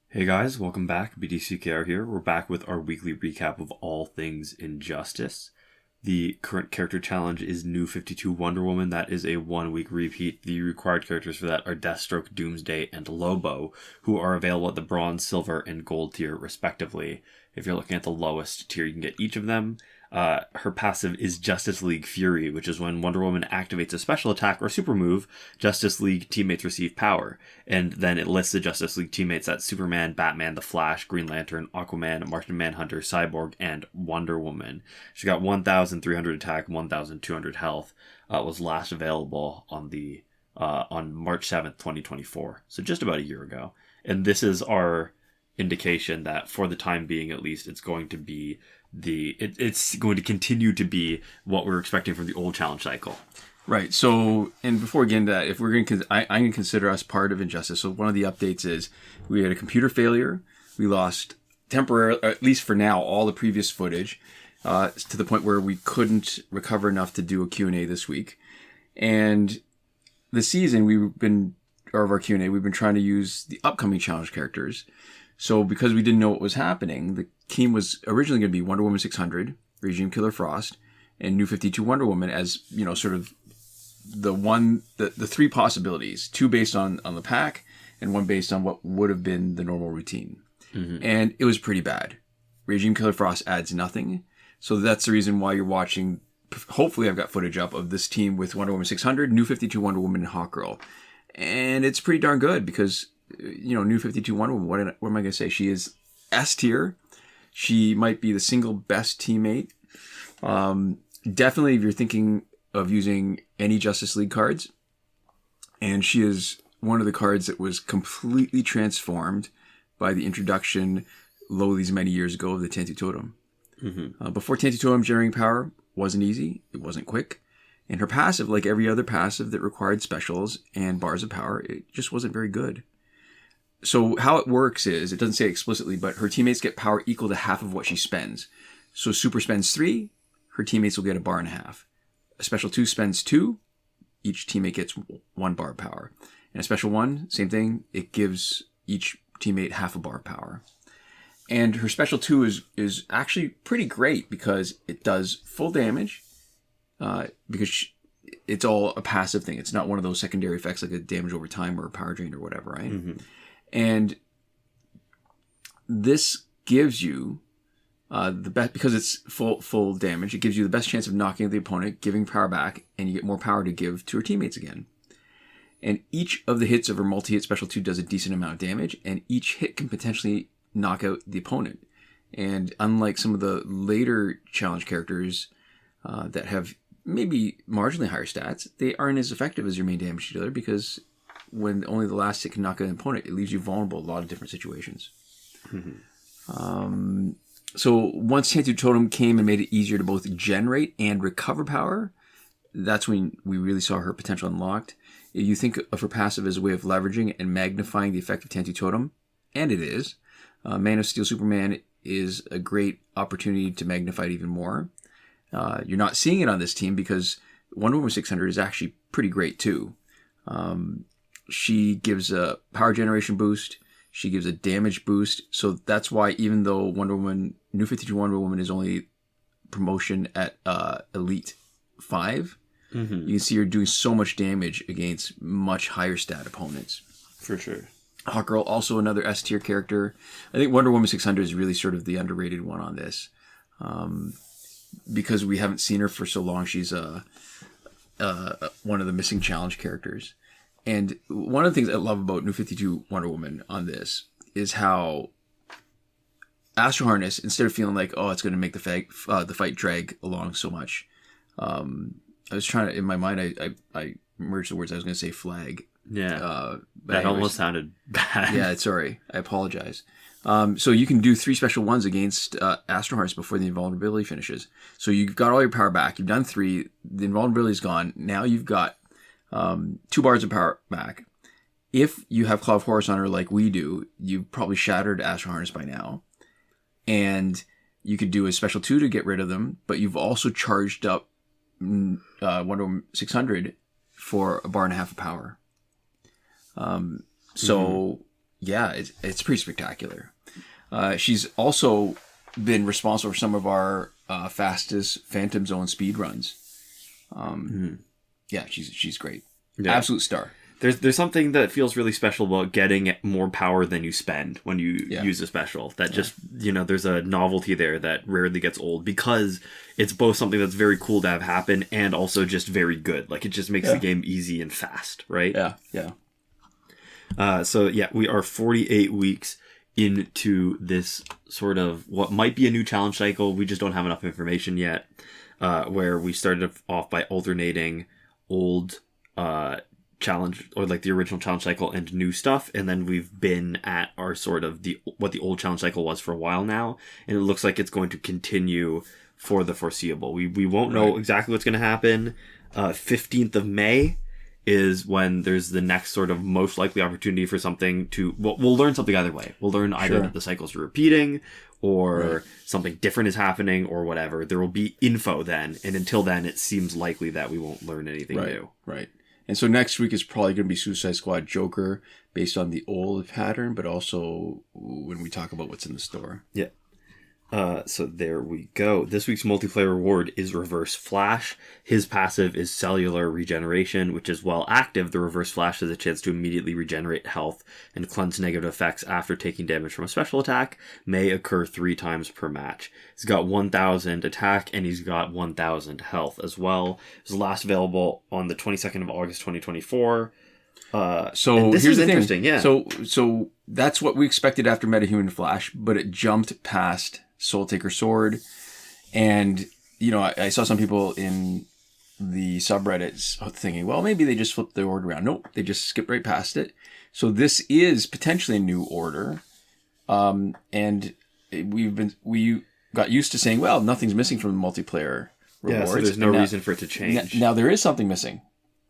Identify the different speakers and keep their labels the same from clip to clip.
Speaker 1: Hey guys, welcome back. BDCKR here. We're back with our weekly recap of all things Injustice. The current character challenge is New 52 Wonder Woman. That is a 1 week repeat. The required characters for that are Deathstroke, Doomsday, and Lobo, who are available at the bronze, silver, and gold tier respectively. If you're looking at the lowest tier, you can get each of them. Her passive is Justice League Fury, which is when Wonder Woman activates a special attack or super move, Justice League teammates receive power. And then it lists the Justice League teammates as Superman, Batman, The Flash, Green Lantern, Aquaman, Martian Manhunter, Cyborg, and Wonder Woman. She got 1,300 attack, 1,200 health. Was last available on March 7th, 2024. So just about a year ago. And this is our indication that for the time being, at least, it's going to be it's going to continue to be what we're expecting from the old challenge cycle.
Speaker 2: Right. So, and before we get into that, if we're going to, I'm going to consider us part of Injustice. So one of the updates is we had a computer failure. We lost temporarily, at least for now, all the previous footage to the point where we couldn't recover enough to do a Q&A this week. And the season of our Q&A, we've been trying to use the upcoming challenge characters. So because we didn't know what was happening, the team was originally going to be Wonder Woman 600, Regime Killer Frost, and New 52 Wonder Woman as, sort of the three possibilities, two based on the pack and one based on what would have been the normal routine. Mm-hmm. And it was pretty bad. Regime Killer Frost adds nothing. So that's the reason why you're watching. Hopefully I've got footage up of this team with Wonder Woman 600, New 52 Wonder Woman, and Hawkgirl. And it's pretty darn good because, New 52 Wonder Woman, what am I going to say? She is S tier. She might be the single best teammate. Definitely if you're thinking of using any Justice League cards. And she is one of the cards that was completely transformed by the introduction these many years ago of the Tantu Totem. Mm-hmm. Before Tantu Totem, generating power wasn't easy. It wasn't quick. And her passive, like every other passive that required specials and bars of power, it just wasn't very good. So how it works is, it doesn't say explicitly, but her teammates get power equal to half of what she spends. So Super spends 3, her teammates will get a bar and a half. A Special 2 spends 2, each teammate gets 1 bar of power. And a Special 1, same thing, it gives each teammate half a bar of power. And her Special 2 is actually pretty great because it does full damage, because it's all a passive thing. It's not one of those secondary effects like a damage over time or a power drain or whatever, right? Mm-hmm. And this gives you the best, because it's full damage, it gives you the best chance of knocking out the opponent, giving power back, and you get more power to give to her teammates again. And each of the hits of her multi-hit Special 2 does a decent amount of damage, and each hit can potentially knock out the opponent. And unlike some of the later challenge characters that have maybe marginally higher stats, they aren't as effective as your main damage dealer, because when only the last hit can knock out an opponent, it leaves you vulnerable in a lot of different situations. Mm-hmm. So once Tantu Totem came and made it easier to both generate and recover power, that's when we really saw her potential unlocked. You think of her passive as a way of leveraging and magnifying the effect of Tantu Totem, and it is. Man of Steel Superman is a great opportunity to magnify it even more. You're not seeing it on this team because Wonder Woman 600 is actually pretty great too. She gives a power generation boost. She gives a damage boost. So that's why even though New 52 Wonder Woman is only promotion at Elite 5, mm-hmm. you can see her doing so much damage against much higher stat opponents.
Speaker 1: For sure.
Speaker 2: Hawkgirl, also another S tier character. I think Wonder Woman 600 is really sort of the underrated one on this. Because we haven't seen her for so long, she's one of the missing challenge characters. And one of the things I love about New 52 Wonder Woman on this is how Astro Harness, instead of feeling like, oh, it's going to make the fight drag along so much, I was trying to, in my mind, I merged the words. I was going to say flag.
Speaker 1: Yeah, that almost sounded bad.
Speaker 2: Yeah, sorry. I apologize. So you can do 3 special ones against Astro Harness before the invulnerability finishes. So you've got all your power back. You've done 3. The invulnerability's gone. Now you've got 2 bars of power back. If you have Claw of Horus on her like we do, you've probably shattered Astro Harness by now. And you could do a Special 2 to get rid of them, but you've also charged up Wonder Woman 600 for a bar and a half of power. So yeah, it's pretty spectacular. She's also been responsible for some of our fastest Phantom Zone speed runs. Yeah, she's great. Yeah. Absolute star.
Speaker 1: There's something that feels really special about getting more power than you spend when you use a special. That just, there's a novelty there that rarely gets old because it's both something that's very cool to have happen and also just very good. Like, it just makes the game easy and fast, right?
Speaker 2: Yeah.
Speaker 1: So, we are 48 weeks into this sort of what might be a new challenge cycle. We just don't have enough information yet, where we started off by alternating old challenge, or like the original challenge cycle, and new stuff, and then we've been at our sort of what the old challenge cycle was for a while now, and it looks like it's going to continue for the foreseeable. We won't know exactly what's going to happen. 15th of May is when there's the next sort of most likely opportunity for something to... We'll learn something either way. We'll learn either that the cycles are repeating, or something different is happening, or whatever. There will be info then, and until then, it seems likely that we won't learn anything new.
Speaker 2: Right. And so next week is probably going to be Suicide Squad Joker, based on the old pattern, but also when we talk about what's in the store.
Speaker 1: Yeah. So there we go. This week's multiplayer reward is Reverse Flash. His passive is Cellular Regeneration, which is while active, the Reverse Flash has a chance to immediately regenerate health and cleanse negative effects after taking damage from a special attack. May occur 3 times per match. He's got 1,000 attack and he's got 1,000 health as well. It was last available on the 22nd of August 2024.
Speaker 2: So
Speaker 1: this is interesting, yeah.
Speaker 2: So that's what we expected after Metahuman Flash, but it jumped past Soul Taker Sword. And, I saw some people in the subreddits thinking, well, maybe they just flipped the order around. Nope, they just skipped right past it. So this is potentially a new order. And we got used to saying, well, nothing's missing from the multiplayer rewards.
Speaker 1: Yeah, so there's no reason for it to change.
Speaker 2: Now there is something missing.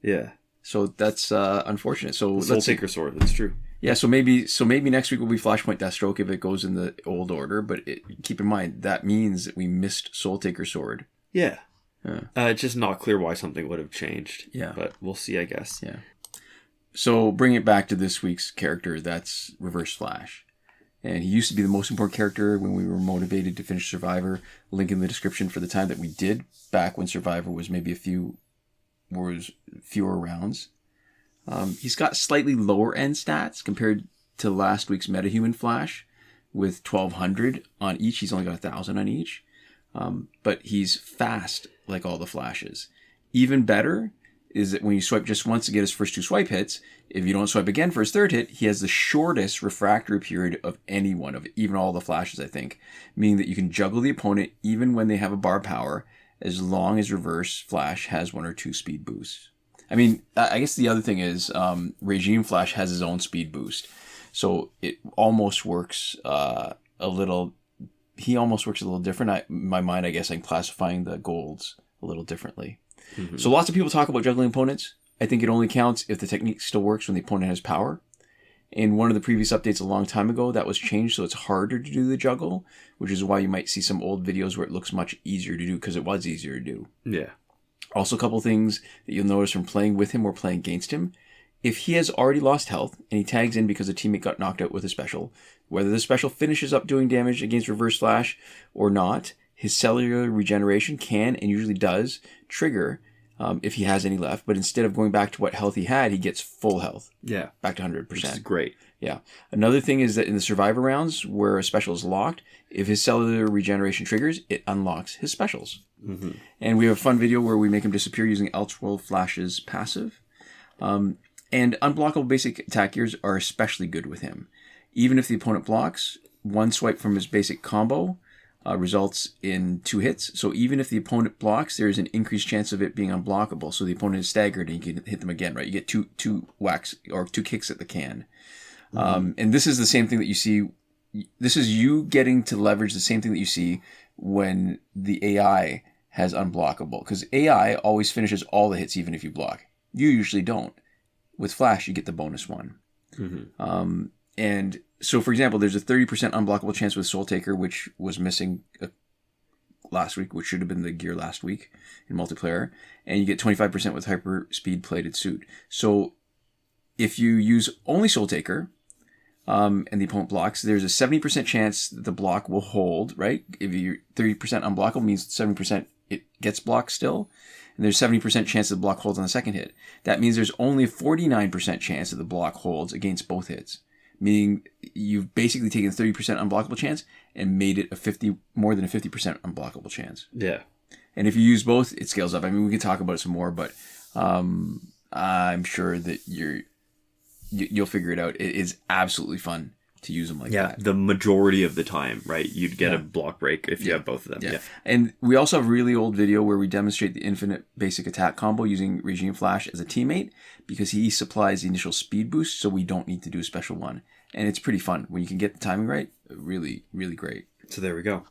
Speaker 1: Yeah.
Speaker 2: So that's unfortunate. So
Speaker 1: Soul Taker Sword, that's true.
Speaker 2: Yeah, so maybe next week will be Flashpoint Deathstroke if it goes in the old order, but keep in mind, that means that we missed Soul Taker Sword.
Speaker 1: Yeah. It's just not clear why something would have changed.
Speaker 2: Yeah.
Speaker 1: But we'll see, I guess.
Speaker 2: Yeah. So bring it back to this week's character, that's Reverse Flash. And he used to be the most important character when we were motivated to finish Survivor. Link in the description for the time that we did, back when Survivor was maybe fewer rounds. He's got slightly lower end stats compared to last week's Metahuman Flash with 1,200 on each. He's only got 1,000 on each. But he's fast like all the Flashes. Even better is that when you swipe just once to get his first 2 swipe hits, if you don't swipe again for his third hit, he has the shortest refractory period of any one of even all the Flashes, I think. Meaning that you can juggle the opponent even when they have a bar power, as long as Reverse Flash has 1 or 2 speed boosts. I mean, I guess the other thing is Regime Flash has his own speed boost. So it almost works a little... He almost works a little different. In my mind, I guess I'm classifying the golds a little differently. Mm-hmm. So lots of people talk about juggling opponents. I think it only counts if the technique still works when the opponent has power. In one of the previous updates a long time ago, that was changed, so it's harder to do the juggle, which is why you might see some old videos where it looks much easier to do, because it was easier to do.
Speaker 1: Yeah.
Speaker 2: Also, a couple things that you'll notice from playing with him or playing against him. If he has already lost health, and he tags in because a teammate got knocked out with a special, whether the special finishes up doing damage against Reverse Flash or not, his cellular regeneration can, and usually does, trigger if he has any left. But instead of going back to what health he had, he gets full health.
Speaker 1: Yeah.
Speaker 2: Back to 100%.
Speaker 1: Which is great.
Speaker 2: Yeah. Another thing is that in the Survivor rounds, where a special is locked, if his cellular regeneration triggers, it unlocks his specials. Mm-hmm. And we have a fun video where we make him disappear using Elseworld Flash's passive. And unblockable basic attack gears are especially good with him. Even if the opponent blocks, 1 swipe from his basic combo results in 2 hits. So even if the opponent blocks, there's an increased chance of it being unblockable. So the opponent is staggered and you can hit them again, right? You get two whacks or 2 kicks at the can. Mm-hmm. And this is the same thing that you see. This is you getting to leverage the same thing that you see when the AI has unblockable. Because AI always finishes all the hits even if you block. You usually don't. With Flash, you get the bonus one. Mm-hmm. And so, for example, there's a 30% unblockable chance with Soul Taker, which was missing last week, which should have been the gear last week in multiplayer. And you get 25% with Hyper Speed Plated Suit. So if you use only Soul Taker, and the opponent blocks, there's a 70% chance that the block will hold, right? If you're 30% unblockable means 70% it gets blocked still. And there's 70% chance that the block holds on the second hit. That means there's only a 49% chance that the block holds against both hits. Meaning you've basically taken 30% unblockable chance and made it more than a 50% unblockable chance.
Speaker 1: Yeah.
Speaker 2: And if you use both, it scales up. I mean, we can talk about it some more, but I'm sure that you'll figure it out. It is absolutely fun to use them like that.
Speaker 1: Yeah, the majority of the time, right? You'd get a block break if you have both of them.
Speaker 2: Yeah. And we also have a really old video where we demonstrate the infinite basic attack combo using Regime Flash as a teammate because he supplies the initial speed boost, so we don't need to do a special one. And it's pretty fun. When you can get the timing right, really, really great.
Speaker 1: So there we go.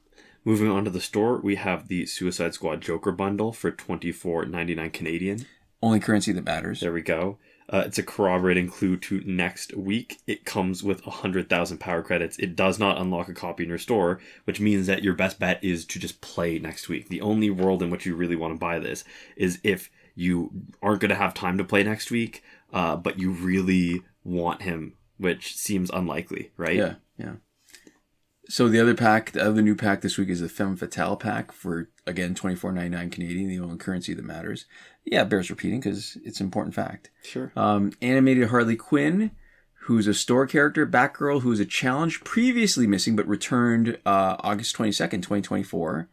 Speaker 1: Moving on to the store, we have the Suicide Squad Joker bundle for $24.99 Canadian.
Speaker 2: Only currency that matters.
Speaker 1: There we go. It's a corroborating clue to next week. It comes with 100,000 power credits. It does not unlock a copy in your store, which means that your best bet is to just play next week. The only world in which you really want to buy this is if you aren't going to have time to play next week, but you really want him, which seems unlikely, right?
Speaker 2: Yeah, yeah. So the other new pack this week is the Femme Fatale pack for, again, $24.99 Canadian, the only currency that matters. Yeah, it bears repeating because it's an important fact.
Speaker 1: Sure.
Speaker 2: Animated Harley Quinn, who's a store character. Batgirl, who's a challenge previously missing but returned August 22nd, 2024.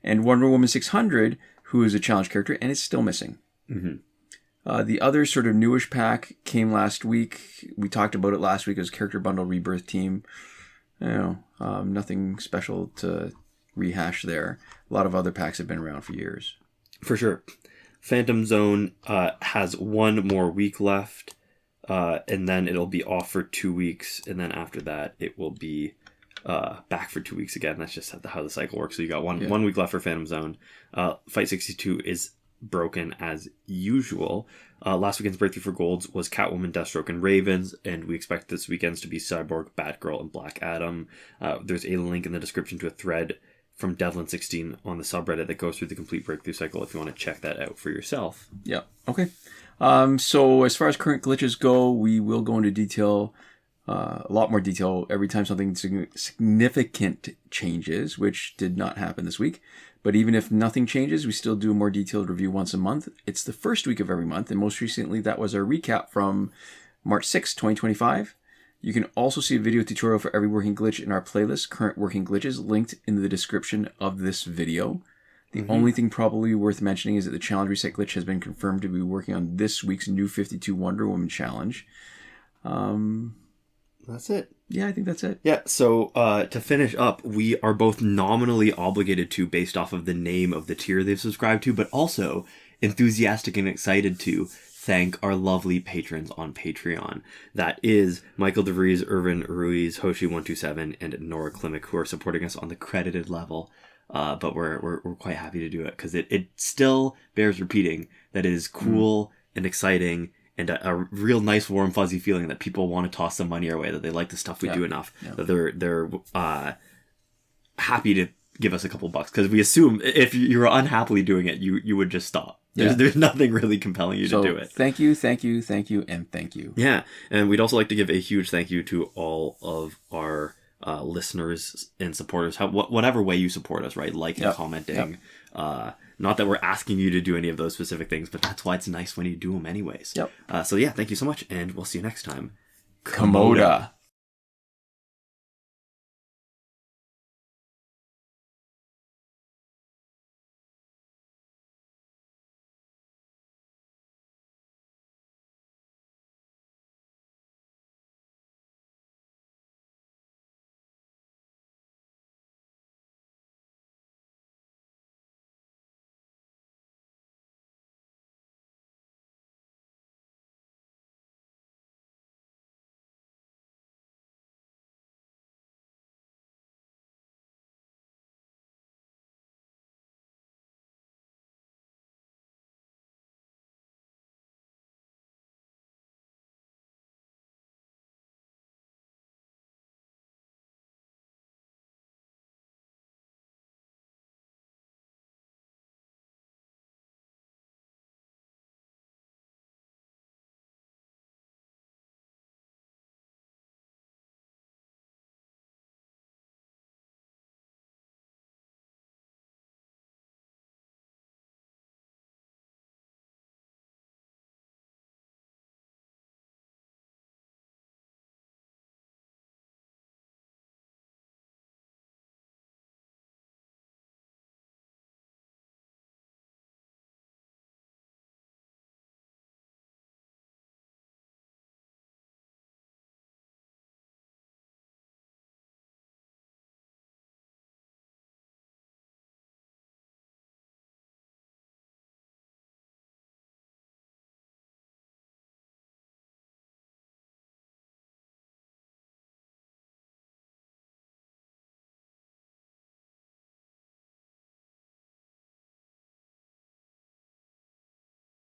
Speaker 2: And Wonder Woman 600, who is a challenge character and is still missing.
Speaker 1: Mm-hmm.
Speaker 2: The other sort of newish pack came last week. We talked about it last week as Character Bundle Rebirth Team. Nothing special to rehash there. A lot of other packs have been around for years.
Speaker 1: For sure. Phantom Zone has one more week left, and then it'll be off for 2 weeks, and then after that it will be back for 2 weeks again. That's just how the cycle works. So you got one week left for Phantom Zone. Fight 62 is broken as usual. Last weekend's breakthrough for golds was Catwoman, Deathstroke, and Ravens, and we expect this weekend's to be Cyborg, Batgirl, and Black Adam. There's a link in the description to a thread from Devlin16 on the subreddit that goes through the complete breakthrough cycle if you want to check that out for yourself.
Speaker 2: Yeah, okay. So as far as current glitches go, we will go into detail, a lot more detail every time something significant changes, which did not happen this week. But even if nothing changes, we still do a more detailed review once a month. It's the first week of every month, and most recently that was our recap from March 6, 2025. You can also see a video tutorial for every working glitch in our playlist, Current Working Glitches, linked in the description of this video. The only thing probably worth mentioning is that the challenge reset glitch has been confirmed to be working on this week's new 52 Wonder Woman challenge.
Speaker 1: That's it.
Speaker 2: Yeah, I think that's it.
Speaker 1: Yeah, so to finish up, we are both nominally obligated to based off of the name of the tier they've subscribed to, but also enthusiastic and excited to thank our lovely patrons on Patreon. That is Michael Devries, Irvin, Ruiz, Hoshi127, and Nora Klimek, who are supporting us on the credited level. But we're quite happy to do it because it still bears repeating that it is cool and exciting and a real nice warm fuzzy feeling that people want to toss some money our way, that they like the stuff we do enough, that they're happy to give us a couple bucks, because we assume if you're unhappily doing it, you would just stop. There's nothing really compelling you to do it.
Speaker 2: Thank you, and thank you.
Speaker 1: Yeah, and we'd also like to give a huge thank you to all of our listeners and supporters, whatever way you support us, right? Liking, commenting. Not that we're asking you to do any of those specific things, but that's why it's nice when you do them anyways. So yeah, thank you so much, and we'll see you next time.
Speaker 2: Komoda.